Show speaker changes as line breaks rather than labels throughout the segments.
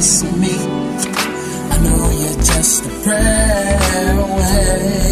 blessing me. I know you're just a prayer away.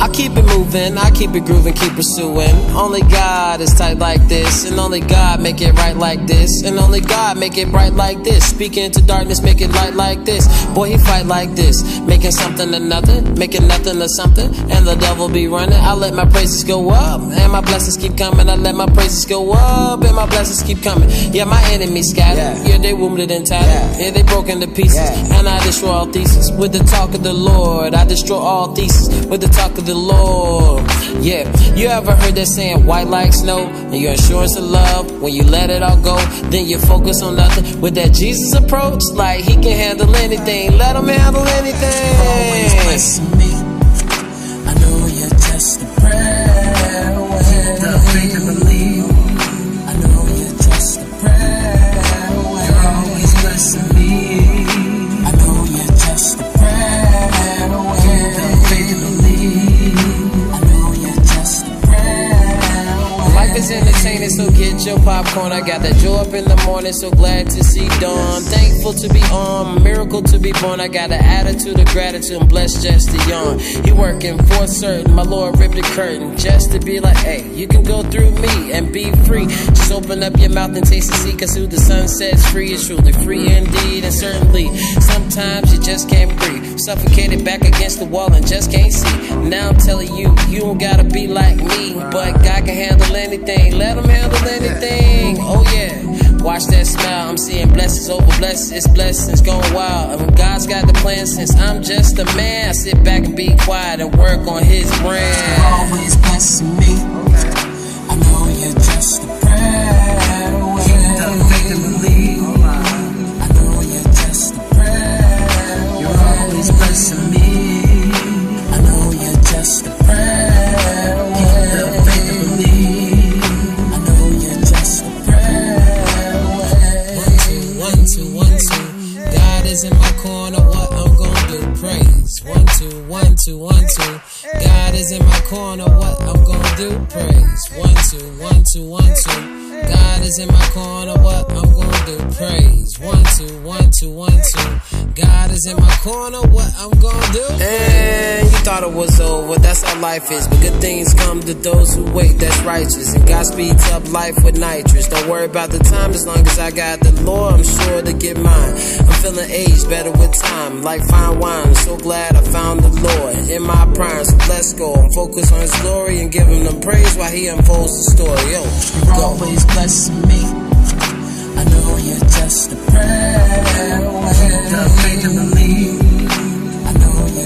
I keep it moving, I keep it grooving, keep pursuing. Only God is tight like this, and only God make it right like this, and only God make it bright like this. Speaking to darkness, make it light like this. Boy, he fight like this, making something to nothing, making nothing to something, and the devil be running. I let my praises go up, and my blessings keep coming. I let my praises go up, and my blessings keep coming. Yeah, my enemies scattered, yeah, they wounded and tattered, yeah, they broken to pieces, and I destroy all theses with the talk of the Lord. I destroy all theses with the talk of the Lord. Yeah, you ever heard that saying, white like snow, and your assurance of love, when you let it all go, then you focus on nothing. With that Jesus approach, like he can handle anything, let him handle anything. Always blessing me. I know you're just a prayer away. Keep the faith and believe. I know you're just a prayer away. You're always blessing me. I know you're just a prayer away. Keep the faith and believe. I know you're just a prayer away.
Life is entertaining, so get your popcorn. I got that joy up in the morning, so glad to see dawn. Thankful to be on, miracle to be born. I got an attitude of gratitude, I'm blessed just to yawn. He working for certain, my Lord ripped the curtain, just to be like, hey, you can go through me and be free. Just open up your mouth and taste and see, cause who the sun sets free is truly free indeed. And certainly, sometimes you just can't breathe, suffocated back against the wall and just can't see. Now I'm telling you, you don't gotta be like me, but God can handle anything, let him handle anything. Oh yeah, watch that smile, I'm seeing blessings over blessings, blessings going wild. And when God's got the plan, since I'm just a man, I sit back and be quiet and work on his brand.
You're always blessing me. I know you're just a prayer away. Keep the faith and believe. I know you're just a prayer away. You're always blessing me. I know you're just a prayer away. Keep the faith and believe. I know you're just a prayer away.
1, 2, 1, 2, 1, 2. God is in my corner, what I'm gonna do? Praise. 1, 2, 1, 2, 1, 2. God is in my corner, what I'm gonna do? Praise. 1, 2, 1, 2, 1, 2. God is in my corner, what I'm gonna do? Praise. 1, 2, 1, 2, 1, 2. God is in my corner, what I'm gonna do? And you thought it was over, that's how life is. But good things come to those who wait, that's righteous. And God speeds up life with nitrous. Don't worry about the time, as long as I got the Lord, I'm sure to get mine. I'm feeling aged better with time, like fine wine. I'm so glad I found the Lord in my prime, so let's go. I'm focused on his glory and give him the praise while he unfolds the story. Yo,
you're always blessing me. I know you're just a prayer away. Keep the faith and believe. I know you're